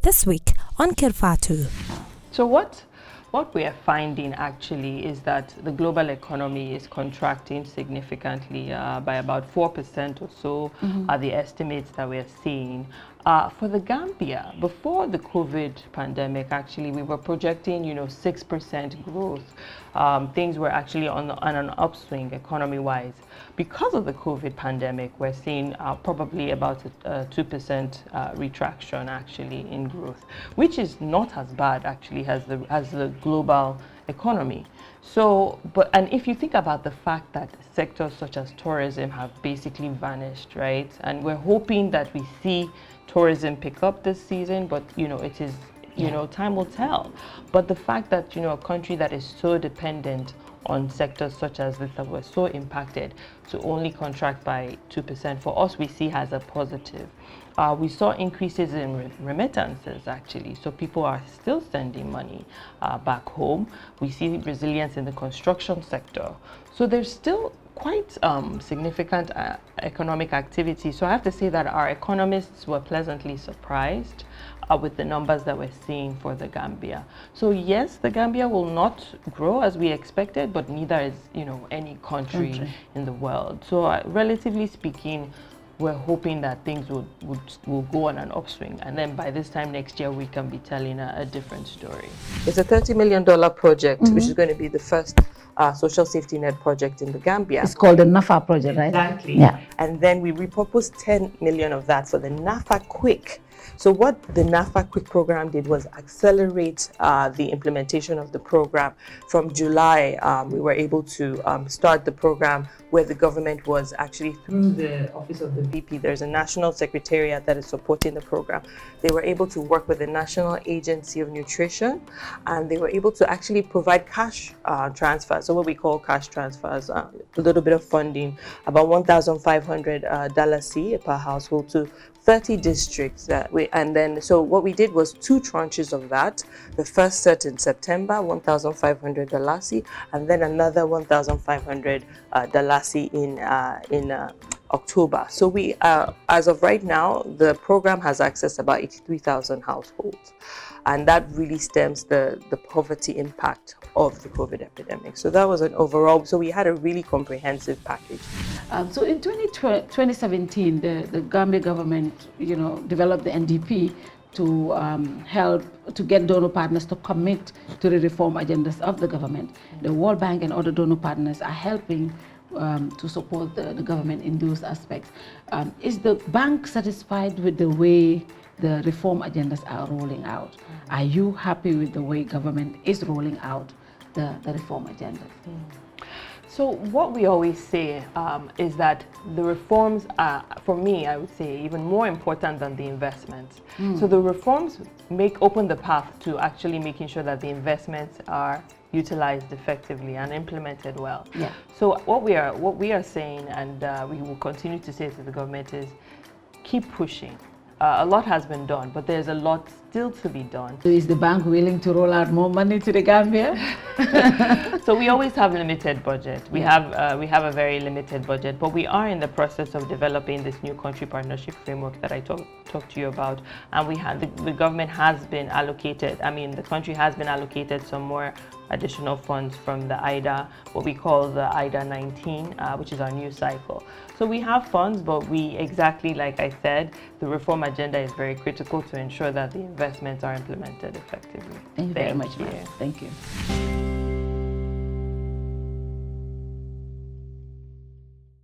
This week on KerrFatou. So what we are finding actually is that the global economy is contracting significantly by about 4% or so are the estimates that we are seeing. For the Gambia, before the COVID pandemic, actually, we were projecting, 6% growth. Things were actually on an upswing economy-wise. Because of the COVID pandemic, we're seeing probably about a 2% retraction actually in growth, which is not as bad actually as the global economy. So, and if you think about the fact that sectors such as tourism have basically vanished, right? And we're hoping that we see tourism pick up this season, but it is, time will tell. But the fact that, a country that is so dependent on sectors such as this that were so impacted to only contract by 2%, for us we see as a positive. We saw increases in remittances actually, so people are still sending money back home. We see resilience in the construction sector. So there's still quite significant economic activity. So I have to say that our economists were pleasantly surprised with the numbers that we're seeing for the Gambia. So yes, the Gambia will not grow as we expected, but neither is any country in the world. So relatively speaking, we're hoping that things will go on an upswing, and then by this time next year we can be telling a different story. It's a $30 million project, which is going to be the first social safety net project in the Gambia. It's called the NAFA project, right? Exactly. Yeah. And then we repurposed 10 million of that for the NAFA Quick. So what the NAFA Quick program did was accelerate the implementation of the program. From July, we were able to start the program where the government was actually through the Office of the VP. There's a national secretariat that is supporting the program. They were able to work with the National Agency of Nutrition, and they were able to actually provide cash transfers. So what we call cash transfers, a little bit of funding, about $1,500 per household to 30 districts. And then, so what we did was 2 tranches of that. The first set in September, $1,500, and then another $1,500 in October. So we, as of right now, the program has accessed about 83,000 households. And that really stems the poverty impact of the COVID epidemic. So that was an overall, so we had a really comprehensive package. So in 2017, the Gambia government, developed the NDP to help to get donor partners to commit to the reform agendas of the government. The World Bank and other donor partners are helping to support the government in those aspects. Is the bank satisfied with the way the reform agendas are rolling out? Are you happy with the way government is rolling out the reform agendas? So what we always say is that the reforms are, for me, I would say, even more important than the investments. So the reforms open the path to actually making sure that the investments are utilized effectively and implemented well. Yeah. So what we are saying, and we will continue to say to the government, is keep pushing. A lot has been done, but there's a lot still to be done. So is the bank willing to roll out more money to the Gambia? So we always have limited budget. We have a very limited budget, but we are in the process of developing this new country partnership framework that I talked to you about. And the government has been allocated. The country has been allocated some more additional funds from the IDA, what we call the IDA 19, which is our new cycle. So we have funds, but exactly like I said, the reform agenda is very critical to ensure that the investments are implemented effectively. Thank you very much, ma'am. Thank you.